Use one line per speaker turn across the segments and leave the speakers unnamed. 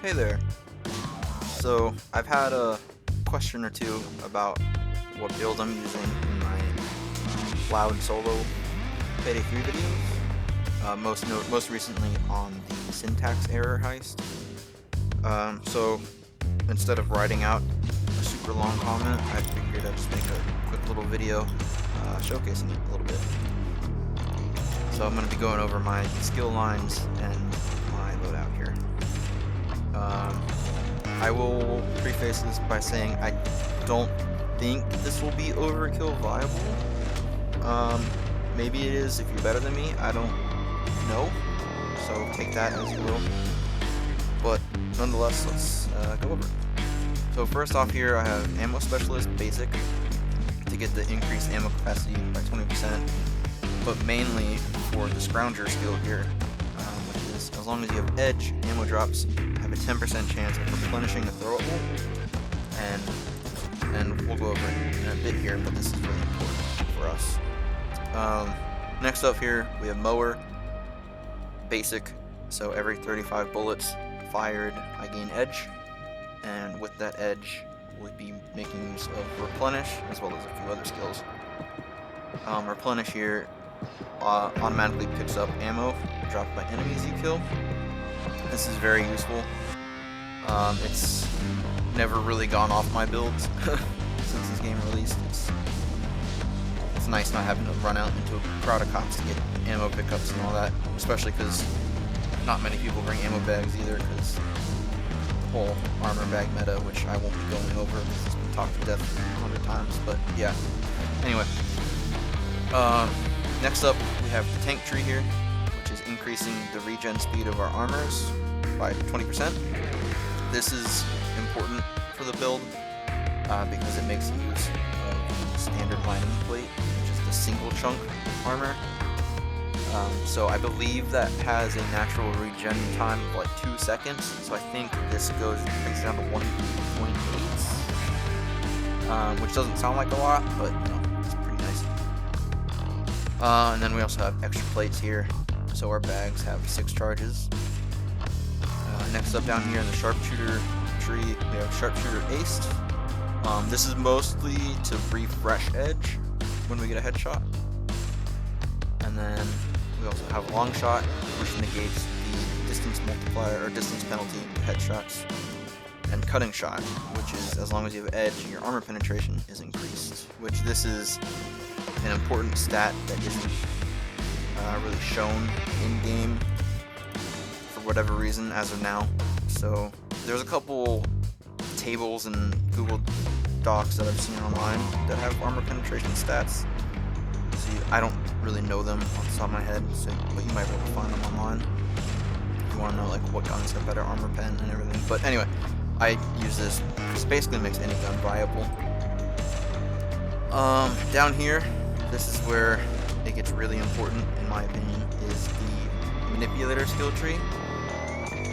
Hey there. So I've had a question or two about what build I'm using in my loud solo Payday 3 videos. Most recently on the syntax error heist. So instead of writing out a super long comment, I figured I'd just make a quick little video showcasing it a little bit. So I'm going to be going over my skill lines and my loadout here. I will preface this by saying I don't think this will be overkill viable. Maybe it is if you're better than me, I don't know, so take that as you will. But nonetheless, let's go over it. So first off here, I have Ammo Specialist Basic to get the increased ammo capacity by 20%, but mainly for the Scrounger skill here, which is as long as you have Edge, ammo drops have a 10% chance of replenishing a throwable, and we'll go over it in a bit here, but this is really important for us. Next up here, we have Mower Basic, so every 35 bullets fired, I gain Edge, and with that Edge, we'll be making use of Replenish, as well as a few other skills. Replenish here automatically picks up ammo dropped by enemies you kill. This is very useful. It's never really gone off my builds since this game released. It's nice not having to run out into a crowd of cops to get ammo pickups and all that, especially because not many people bring ammo bags either, because the whole armor bag meta, which I won't be going over because it's been talked to death 100 times, but yeah. Anyway, next up we have the tank tree here, which is increasing the regen speed of our armors by 20%. This is important for the build because it makes use of the standard lining plate, which is the single chunk armor. So I believe that has a natural regen time of like 2 seconds, so I think this brings it down to 1.8, which doesn't sound like a lot, but you know, it's pretty nice. And then we also have extra plates here, so our bags have 6 charges. Next up down here in the sharpshooter tree, we have sharpshooter aced. This is mostly to refresh Edge when we get a headshot. And then we also have long shot, which negates the distance multiplier or distance penalty to headshots. And cutting shot, which is as long as you have Edge, your armor penetration is increased. Which this is an important stat that isn't really shown in game for whatever reason as of now. So there's a couple tables and Google Docs that I've seen online that have armor penetration stats. So I don't really know them off the top of my head, but you might be able to find them online if you want to know like what guns have better armor pen and everything. But anyway, I use this. This basically makes any gun viable. Down here, this is where it gets really important, in my opinion, is the manipulator skill tree.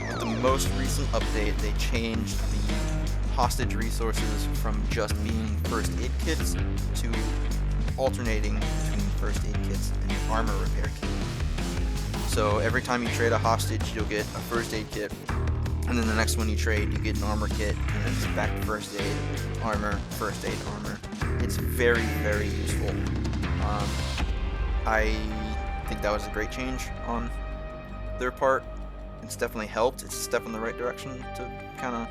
With the most recent update, they changed the hostage resources from just being first aid kits to alternating between first aid kits and an armor repair kit. So every time you trade a hostage, you'll get a first aid kit, and then the next one you trade, you get an armor kit, and then it's back to first aid, armor, first aid, armor. It's very, very useful. I think that was a great change on their part. It's definitely helped. It's a step in the right direction to kind of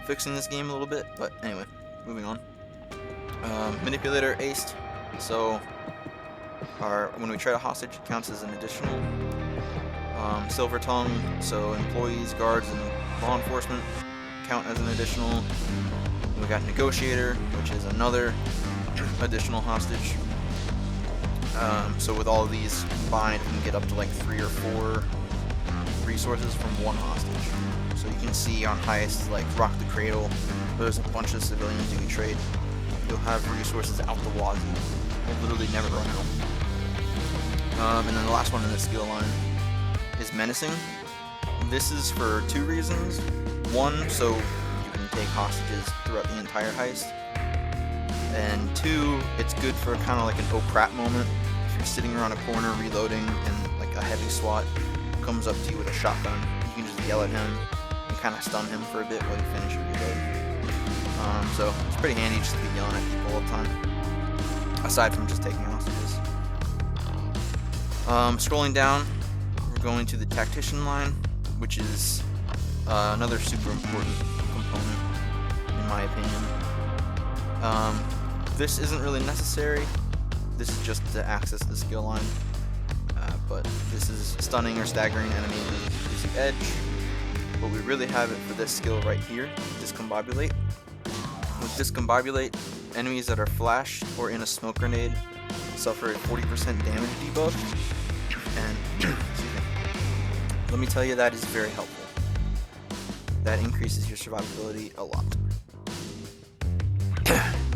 fixing this game a little bit. But anyway, moving on. Manipulator aced. So when we trade a hostage, it counts as an additional. Silver tongue. So employees, guards, and law enforcement count as an additional. And we got negotiator, which is another additional hostage. So with all of these combined, we can get up to like 3 or 4 resources from one hostage. So you can see on heists like Rock the Cradle, there's a bunch of civilians you can trade. You'll have resources out the wazoo. You'll literally never run out. And then the last one in this skill line is Menacing. This is for 2 reasons. One, so you can take hostages throughout the entire heist. And 2, it's good for kind of like an oh crap moment. If you're sitting around a corner reloading and like a heavy SWAT comes up to you with a shotgun, you can just yell at him and can kind of stun him for a bit while you finish your reload. So it's pretty handy just to be yelling at people all the time, aside from just taking hostages. Scrolling down, we're going to the tactician line, which is another super important component, in my opinion. This isn't really necessary. This is just to access the skill line. But this is stunning or staggering enemies with the edge. But we really have it for this skill right here, Discombobulate. With Discombobulate, enemies that are flashed or in a smoke grenade suffer a 40% damage debuff. And let me tell you, that is very helpful. That increases your survivability a lot.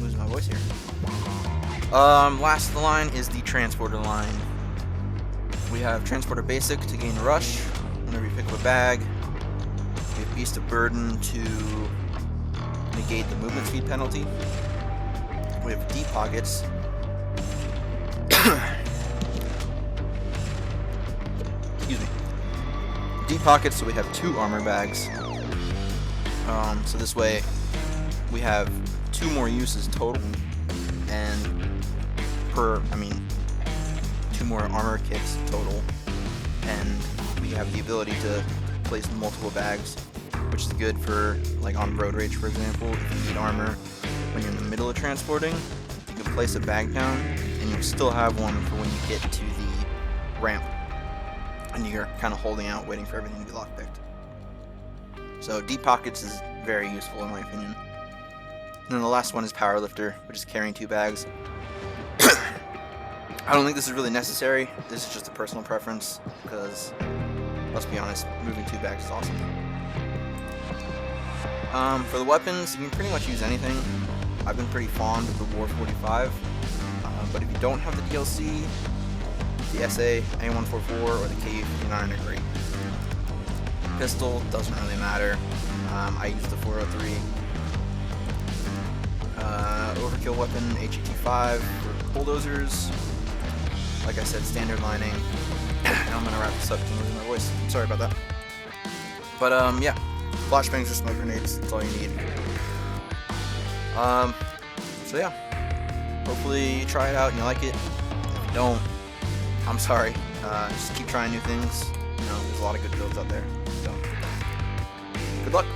Losing my voice here. Last of the line is the Transporter line. We have Transporter Basic to gain Rush whenever you pick up a bag. We have Beast of Burden to negate the movement speed penalty. We have Deep Pockets. Excuse me. Deep Pockets, so we have 2 armor bags. So this way we have 2 more uses total, and 2 more armor kits total, and we have the ability to place multiple bags, which is good for, like, on Road Rage, for example. If you need armor when you're in the middle of transporting, you can place a bag down, and you still have one for when you get to the ramp, and you're kind of holding out, waiting for everything to be lockpicked. So Deep Pockets is very useful in my opinion. And then the last one is Powerlifter, which is carrying 2 bags. I don't think this is really necessary. This is just a personal preference, because, let's be honest, moving 2 bags is awesome. For the weapons, you can pretty much use anything. I've been pretty fond of the War 45, but if you don't have the DLC, the SA, A144, or the KU-59 are great. Pistol doesn't really matter. I use the 403. Overkill weapon, HET5 for bulldozers. Like I said, standard lining. And I'm gonna wrap this up because I'm losing my voice. Sorry about that. But yeah, flashbangs or smoke grenades, that's all you need. So yeah, hopefully you try it out and you like it. If you don't, I'm sorry. Just keep trying new things. You know, there's a lot of good builds out there. So, good luck.